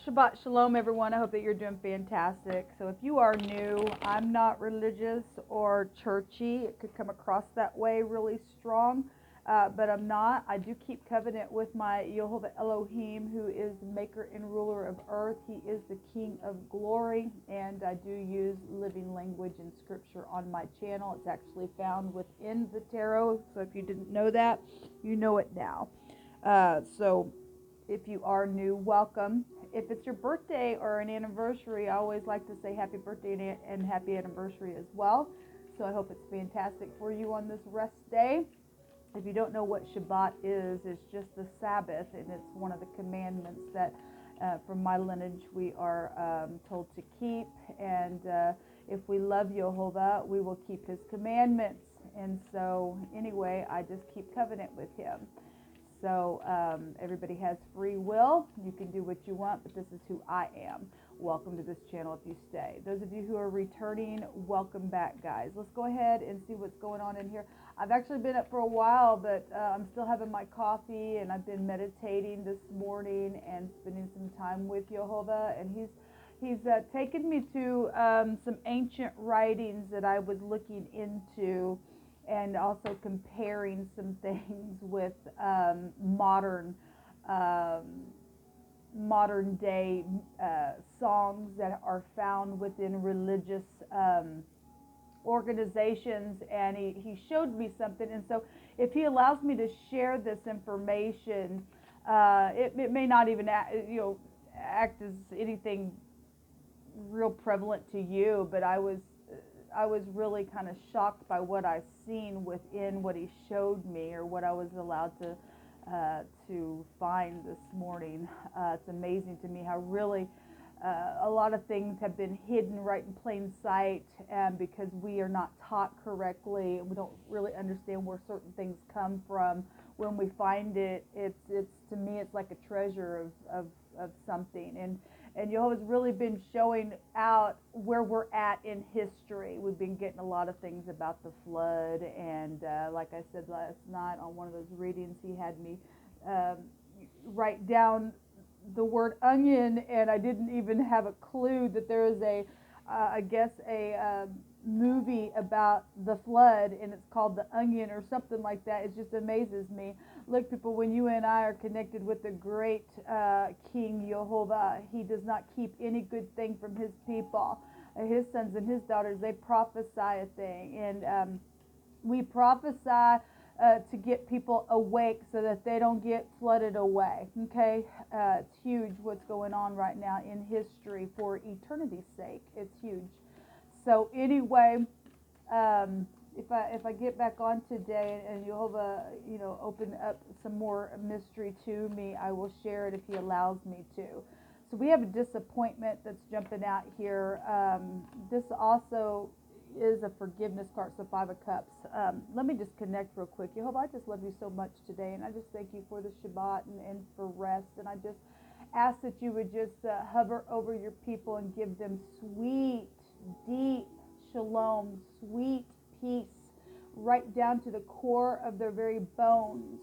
Shabbat Shalom, everyone. I hope that you're doing fantastic. So if you are new, I'm not religious or churchy. It could come across that way really strong, but I'm not. I do keep covenant with my Yehovah Elohim, who is the maker and ruler of earth. He is the King of glory, and I do use living language and scripture on my channel. It's actually found within the tarot, so if you didn't know that, you know it now. So if you are new, welcome. If it's your birthday or an anniversary, I always like to say happy birthday and happy anniversary as well. So I hope it's fantastic for you on this rest day. If you don't know what Shabbat is, it's just the Sabbath, and it's one of the commandments that from my lineage we are told to keep. And if we love Yehovah, we will keep his commandments. And so anyway, I just keep covenant with him. So everybody has free will. You can do what you want, but this is who I am. Welcome to this channel if you stay. Those of you who are returning, welcome back, guys. Let's go ahead and see what's going on in here. I've actually been up for a while, but I'm still having my coffee, and I've been meditating this morning and spending some time with Yehovah, and he's taken me to some ancient writings that I was looking into, and also comparing some things with modern day songs that are found within religious organizations, and he showed me something. And so if he allows me to share this information, it may not even act as anything real prevalent to you, but I was really kind of shocked by what I've seen within what he showed me, or what I was allowed to find this morning. It's amazing to me how really a lot of things have been hidden right in plain sight, because we are not taught correctly, and we don't really understand where certain things come from. When we find it, it's to me, it's like a treasure of something. And Yehovah's really been showing out where we're at in history. We've been getting a lot of things about the flood, and like I said last night on one of those readings, he had me write down the word onion, and I didn't even have a clue that there is a movie about the flood, and it's called The Onion or something like that. It just amazes me. Look, people, when you and I are connected with the great King Yehovah, he does not keep any good thing from his people. His sons and his daughters, they prophesy a thing, and we prophesy to get people awake so that they don't get flooded away. Okay, it's huge what's going on right now in history for eternity's sake. It's huge. So anyway, if I get back on today and Yehovah, open up some more mystery to me, I will share it if he allows me to. So we have a disappointment that's jumping out here. This also is a forgiveness card, so 5 of Cups. Let me just connect real quick. Yehovah, I just love you so much today, and I just thank you for the Shabbat and for rest, and I just ask that you would just hover over your people and give them sweet, deep shalom, sweet peace, right down to the core of their very bones,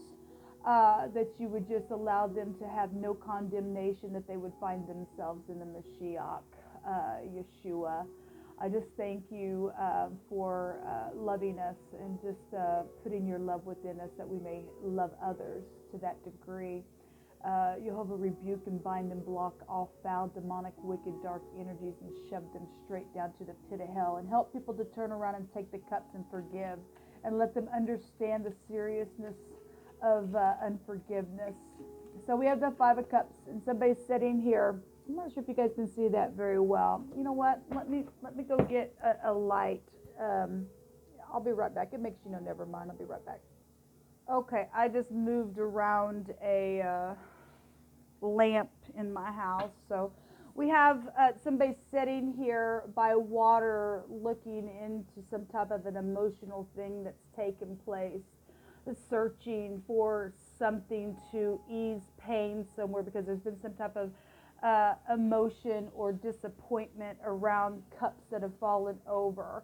that you would just allow them to have no condemnation, that they would find themselves in the Mashiach, Yeshua. I just thank you for loving us, and just putting your love within us, that we may love others to that degree. Yehovah, rebuke and bind and block all foul, demonic, wicked, dark energies, and shove them straight down to the pit of hell, and help people to turn around and take the cups and forgive, and let them understand the seriousness of unforgiveness. So we have the 5 of Cups, and somebody's sitting here. I'm not sure if you guys can see that very well. You know what? Let me go get a light. I'll be right back. It makes never mind. I'll be right back. Okay, I just moved around a lamp in my house. So we have somebody sitting here by water, looking into some type of an emotional thing that's taken place, searching for something to ease pain somewhere, because there's been some type of emotion or disappointment around cups that have fallen over.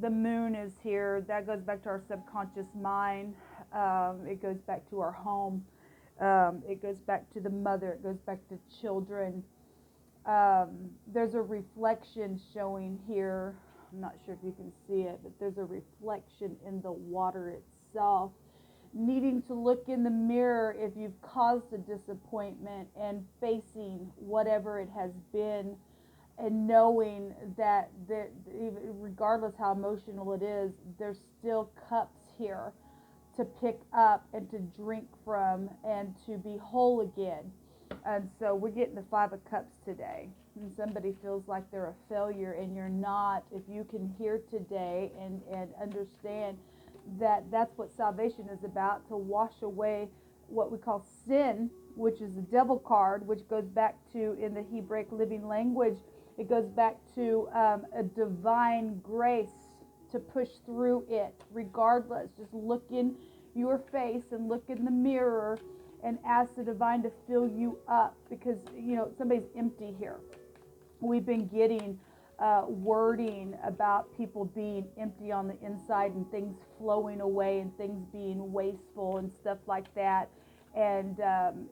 The moon is here. That goes back to our subconscious mind. It goes back to our home. It goes back to the mother. It goes back to children. There's a reflection showing here. I'm not sure if you can see it, but there's a reflection in the water itself. Needing to look in the mirror if you've caused a disappointment and facing whatever it has been, and knowing that regardless how emotional it is, there's still cups here to pick up and to drink from and to be whole again. And so we're getting the Five of Cups today. And somebody feels like they're a failure and you're not. If you can hear today and understand that that's what salvation is about, to wash away what we call sin, which is the devil card, which goes back to, in the Hebraic living language, it goes back to a divine grace to push through it regardless. Just look in your face and look in the mirror and ask the divine to fill you up, because somebody's empty here. We've been getting wording about people being empty on the inside and things flowing away and things being wasteful and stuff like that, and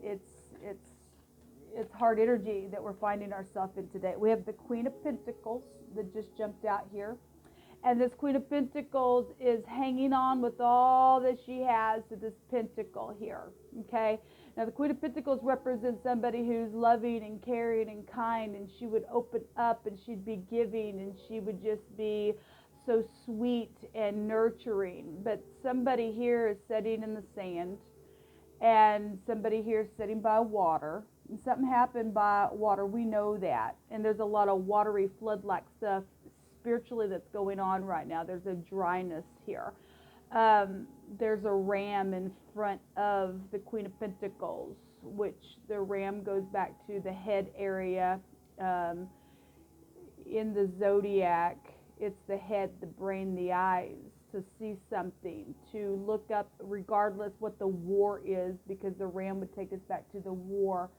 it's hard energy that we're finding ourselves in today. We have the Queen of Pentacles that just jumped out here. And this Queen of Pentacles is hanging on with all that she has to this pentacle here, okay? Now, the Queen of Pentacles represents somebody who's loving and caring and kind, and she would open up and she'd be giving and she would just be so sweet and nurturing. But somebody here is sitting in the sand, and somebody here is sitting by water. And something happened by water. We know that. And there's a lot of watery flood-like stuff spiritually that's going on right now. There's a dryness here. There's a ram in front of the Queen of Pentacles, which the ram goes back to the head area. In the zodiac, it's the head, the brain, the eyes, to see something, to look up regardless what the war is, because the ram would take us back to the war.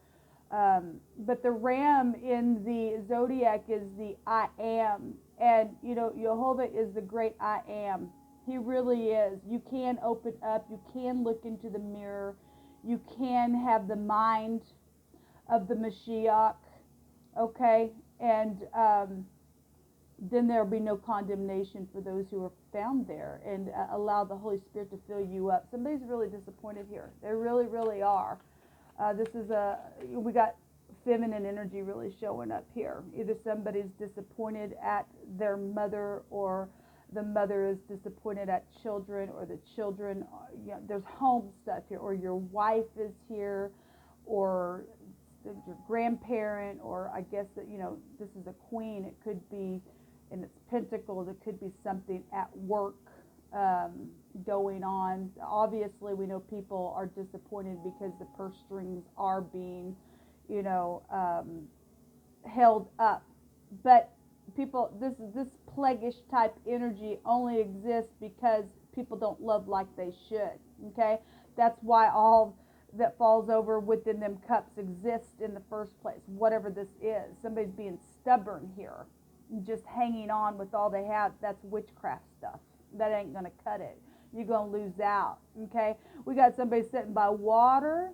But the ram in the zodiac is the I am. And, Jehovah is the great I am. He really is. You can open up. You can look into the mirror. You can have the mind of the Mashiach. Okay? And then there will be no condemnation for those who are found there. And allow the Holy Spirit to fill you up. Somebody's really disappointed here. They really, really are. We got feminine energy really showing up here. Either somebody's disappointed at their mother, or the mother is disappointed at children, or the children, there's home stuff here, or your wife is here, or your grandparent, or I guess that, this is a queen. It could be in its pentacles. It could be something at work going on. Obviously, we know people are disappointed because the purse strings are being, held up. But people, this plaguish type energy only exists because people don't love like they should. Okay, that's why all that falls over within them cups exist in the first place. Whatever this is, somebody's being stubborn here, just hanging on with all they have. That's witchcraft stuff. That ain't gonna cut it. You're going to lose out, okay? We got somebody sitting by water,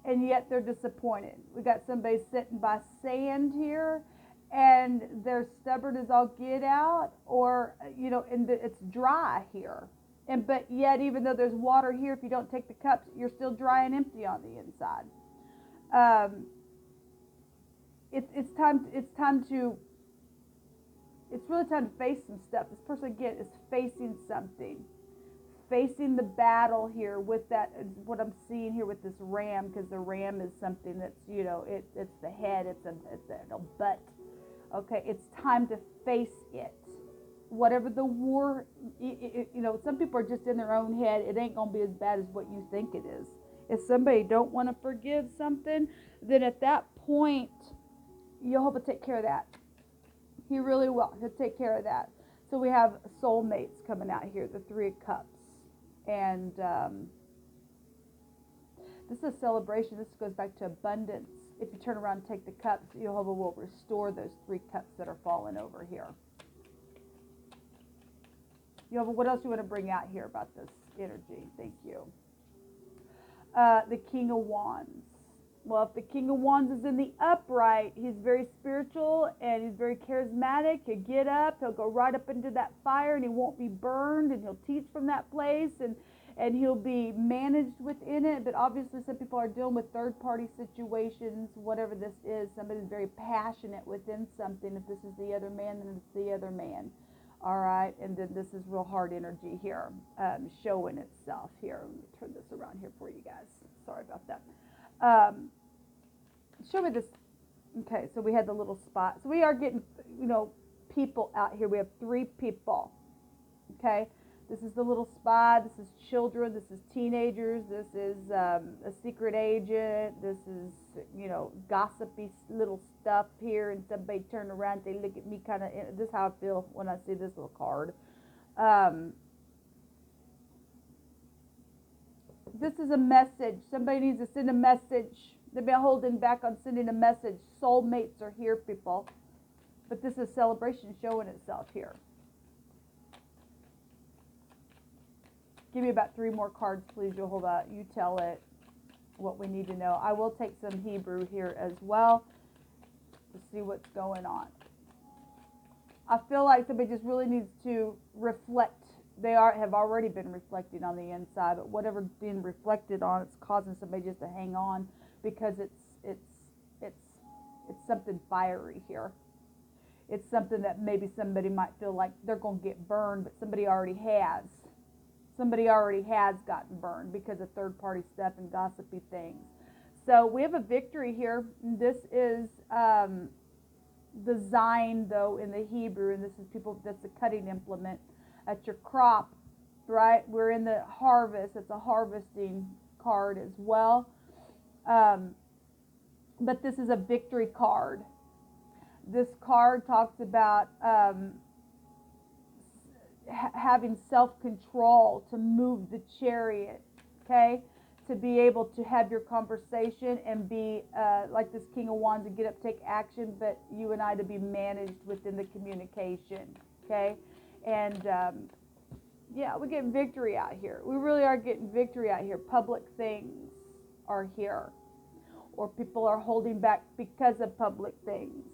and yet they're disappointed. We got somebody sitting by sand here, and they're stubborn as all get out, or, and it's dry here. But yet, even though there's water here, if you don't take the cups, you're still dry and empty on the inside. It's really time to face some stuff. This person, again, is facing something. Facing the battle here with that, what I'm seeing here with this ram, because the ram is something that's, it's the head, it's a butt. Okay, it's time to face it. Whatever the war, some people are just in their own head. It ain't going to be as bad as what you think it is. If somebody don't want to forgive something, then at that point, Jehovah take care of that. He really will. He'll take care of that. So we have soulmates coming out here, the Three of Cups. And this is a celebration. This goes back to abundance. If you turn around and take the cups, Jehovah will restore those 3 cups that are falling over here. Jehovah, what else do you want to bring out here about this energy? Thank you. the King of Wands. Well, if the King of Wands is in the upright, he's very spiritual and he's very charismatic. He'll get up, he'll go right up into that fire and he won't be burned, and he'll teach from that place, and he'll be managed within it. But obviously some people are dealing with third-party situations, whatever this is. Somebody's very passionate within something. If this is the other man, then it's the other man. All right, and then this is real hard energy here, showing itself here. Let me turn this around here for you guys. Sorry about that. Show me this. Okay, so we had the little spot. So we are getting, people out here. We have 3 people. Okay, this is the little spot. This is children. This is teenagers. This is a secret agent. This is, gossipy little stuff here. And somebody turn around, they look at me kind of. This is how I feel when I see this little card. This is a message. Somebody needs to send a message. They've been holding back on sending a message. Soulmates are here, people. But this is celebration showing itself here. Give me about 3 more cards, please, Jehovah. You tell it what we need to know. I will take some Hebrew here as well to see what's going on. I feel like somebody just really needs to reflect. They have already been reflecting on the inside, but whatever's being reflected on, it's causing somebody just to hang on, because it's something fiery here. It's something that maybe somebody might feel like they're going to get burned, but somebody already has. Somebody already has gotten burned because of third-party stuff and gossipy things. So we have a victory here. This is the Zion, though, in the Hebrew, and this is that's a cutting implement. At your crop, right? We're in the harvest. It's a harvesting card as well. But this is a victory card. This card talks about having self-control to move the chariot, okay? To be able to have your conversation and be like this King of Wands, to get up, take action, but you and I to be managed within the communication, okay? And yeah, we get victory out here. We really are getting victory out here. Public things are here. Or people are holding back because of public things.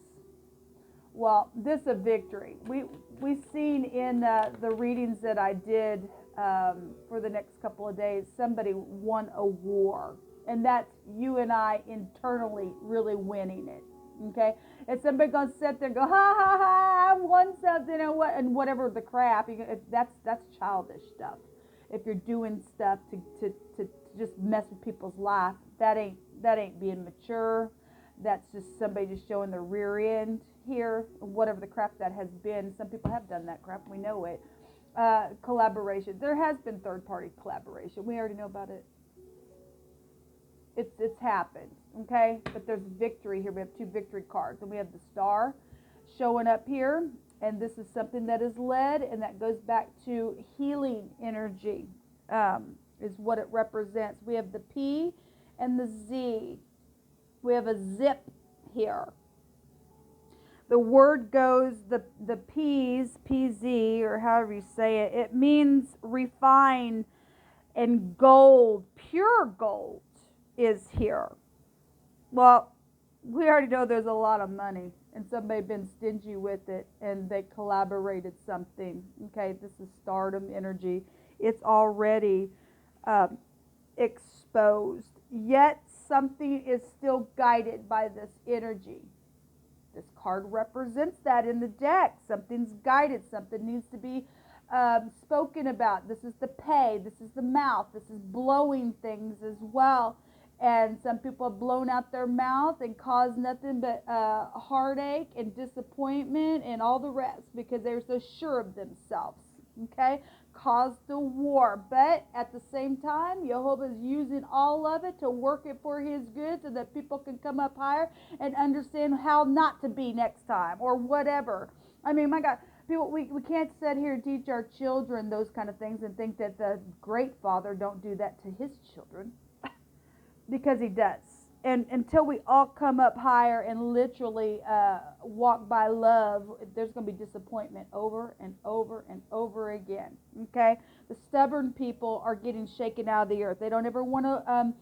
Well, this is a victory. We've seen in the readings that I did for the next couple of days, somebody won a war. And that's you and I internally really winning it. Okay? And somebody going to sit there and go, ha, ha, ha, I won something, and whatever the crap. That's childish stuff. If you're doing stuff to just mess with people's life, that ain't being mature. That's just somebody just showing the rear end here, whatever the crap that has been. Some people have done that crap. We know it. Collaboration. There has been third-party collaboration. We already know about it. It's happened, okay? But there's victory here. We have 2 victory cards. And we have the star showing up here. And this is something that is led, and that goes back to healing energy, is what it represents. We have the P and the Z. We have a zip here. The word goes, the P's, PZ, or however you say it, it means refine and gold, pure gold is here. Well, we already know there's a lot of money, and somebody been stingy with it, and they collaborated something. Okay, this is stardom energy. It's already exposed, yet something is still guided by this energy. This card represents that in the deck. Something's guided. Something needs to be spoken about. This is the pay. This is the mouth. This is blowing things as well. And some people have blown out their mouth and caused nothing but heartache and disappointment and all the rest because they were so sure of themselves. Okay? Caused the war. But at the same time, Jehovah is using all of it to work it for his good so that people can come up higher and understand how not to be next time or whatever. I mean, my God, people, we can't sit here and teach our children those kind of things and think that the great Father don't do that to his children. Because he does. And until we all come up higher and literally walk by love, there's going to be disappointment over and over and over again. Okay? The stubborn people are getting shaken out of the earth. They don't ever want to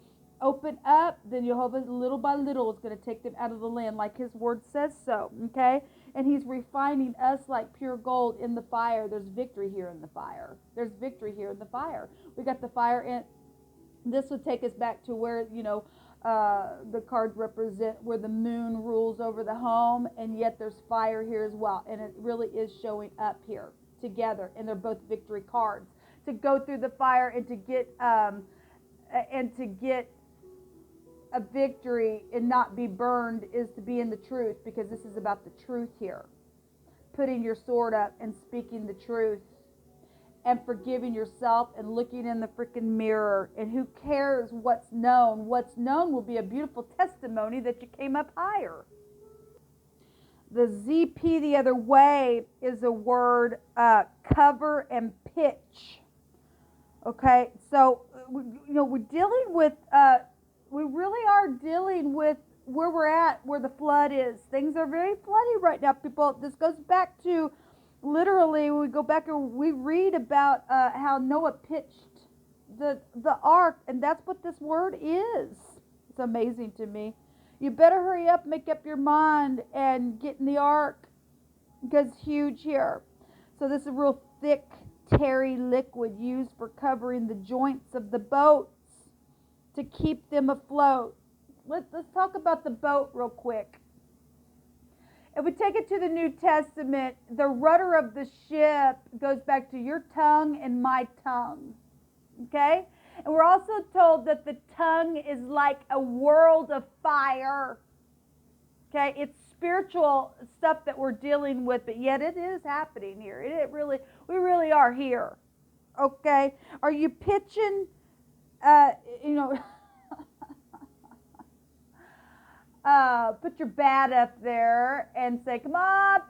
open up, then Jehovah little by little is going to take them out of the land like his word says so, okay? And he's refining us like pure gold in the fire. There's victory here in the fire. There's victory here in the fire. We got the fire in. This would take us back to where, the cards represent where the moon rules over the home, and yet there's fire here as well. And it really is showing up here together, and they're both victory cards. To go through the fire and to get a victory and not be burned is to be in the truth, because this is about the truth here. Putting your sword up and speaking the truth and forgiving yourself and looking in the freaking mirror. And who cares what's known? What's known will be a beautiful testimony that you came up higher. The ZP the other way is a word cover and pitch. Okay, so we're dealing with we really are dealing with where we're at, where the flood is. Things are very floody right now, people. This goes back to literally, we go back and we read about how Noah pitched the ark, and that's what this word is. It's amazing to me. You better hurry up, make up your mind, and get in the ark, because it's huge here. So this is a real thick, terry liquid used for covering the joints of the boats to keep them afloat. Let's talk about the boat real quick. If we take it to the New Testament, the rudder of the ship goes back to your tongue and my tongue. Okay? And we're also told that the tongue is like a world of fire. Okay? It's spiritual stuff that we're dealing with, but yet it is happening here. We really are here. Okay? Are you pitching, put your bat up there and say, come on,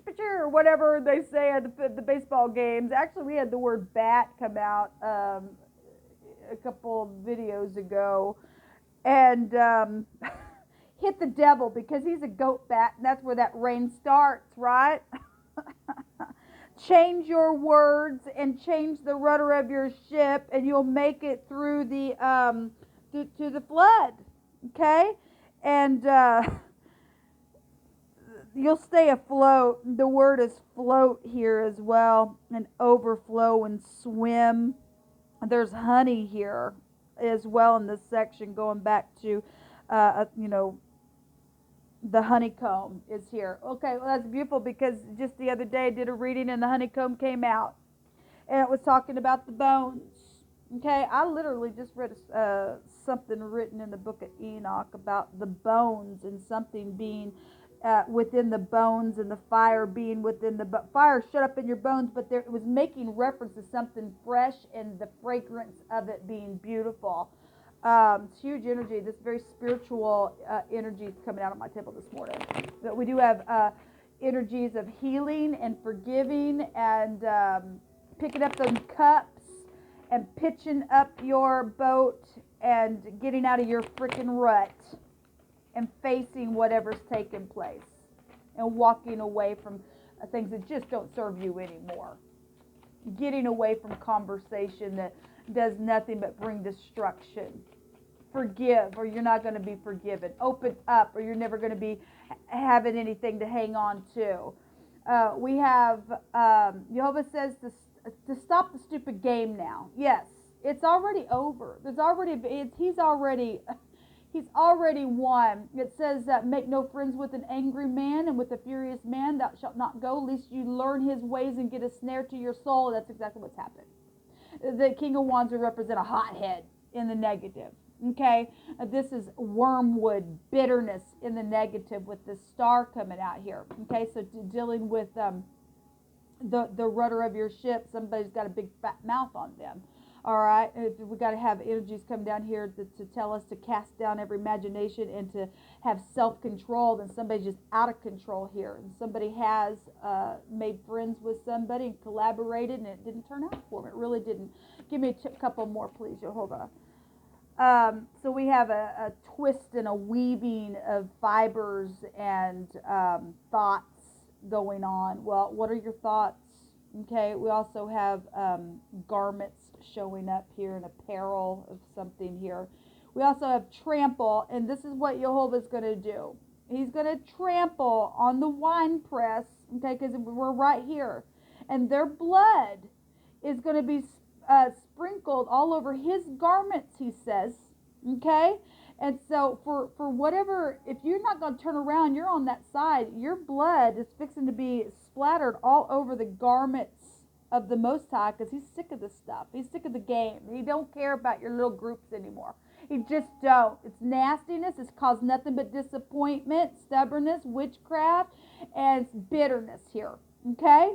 pitcher, or whatever they say at the baseball games. Actually, we had the word bat come out a couple of videos ago. And hit the devil, because he's a goat bat, and that's where that rain starts, right? Change your words and change the rudder of your ship, and you'll make it through the to the flood. Okay? And you'll stay afloat. The word is float here as well, and overflow and swim. There's honey here as well in this section, going back to, the honeycomb is here. Okay, well, that's beautiful, because just the other day I did a reading and the honeycomb came out. And it was talking about the bones. Okay, I literally just read something written in the book of Enoch about the bones, and something being within the bones, and the fire being within the fire shut up in your bones, but it was making reference to something fresh and the fragrance of it being beautiful. It's huge energy. This very spiritual energy is coming out on my table this morning. But we do have energies of healing and forgiving, and picking up those cups and pitching up your boat and getting out of your freaking rut and facing whatever's taking place and walking away from things that just don't serve you anymore. Getting away from conversation that does nothing but bring destruction. Forgive, or you're not going to be forgiven. Open up, or you're never going to be having anything to hang on to. We have, Jehovah says to stop the stupid game now. Yes, it's already over. He's already won. It says that make no friends with an angry man, and with a furious man thou shalt not go, lest you learn his ways and get a snare to your soul. That's exactly what's happened. The King of Wands would represent a hothead in the negative. Okay, this is wormwood, bitterness in the negative, with the star coming out here. Okay, so dealing with the rudder of your ship, somebody's got a big fat mouth on them. All right, we got to have energies come down here to tell us to cast down every imagination and to have self-control. Then somebody's just out of control here, and somebody has made friends with somebody and collaborated, and it didn't turn out for them. It really didn't. Give me a couple more, please, Jehovah. So we have a twist and a weaving of fibers and thoughts going on. Well, what are your thoughts? Okay, we also have garments showing up here, and apparel of something here. We also have trample, and this is what Jehovah's going to do. He's going to trample on the winepress, okay, because we're right here. And their blood is going to be sprinkled all over his garments, he says, okay? And so for whatever, if you're not going to turn around, you're on that side, your blood is fixing to be splattered all over the garments of the Most High, because he's sick of this stuff. He's sick of the game. He don't care about your little groups anymore. He just don't. It's nastiness. It's caused nothing but disappointment, stubbornness, witchcraft, and bitterness here. Okay?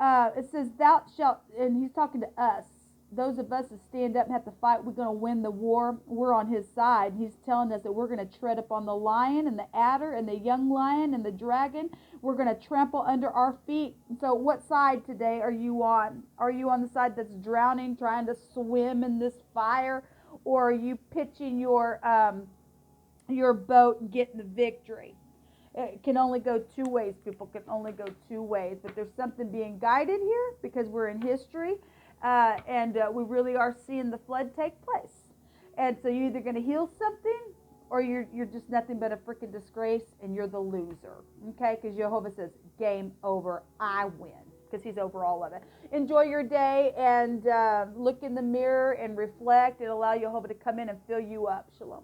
It says, thou shalt, and he's talking to us. Those of us that stand up and have to fight, we're going to win the war. We're on his side. He's telling us that we're going to tread upon the lion and the adder and the young lion and the dragon. We're going to trample under our feet. So what side today are you on? Are you on the side that's drowning, trying to swim in this fire? Or are you pitching your boat and getting the victory? It can only go two ways. People can only go two ways. But there's something being guided here because we're in history. And we really are seeing the flood take place. And so you're either going to heal something, or you're just nothing but a freaking disgrace, and you're the loser. Okay? Because Jehovah says, game over, I win. Because he's over all of it. Enjoy your day, and look in the mirror and reflect, and allow Jehovah to come in and fill you up. Shalom.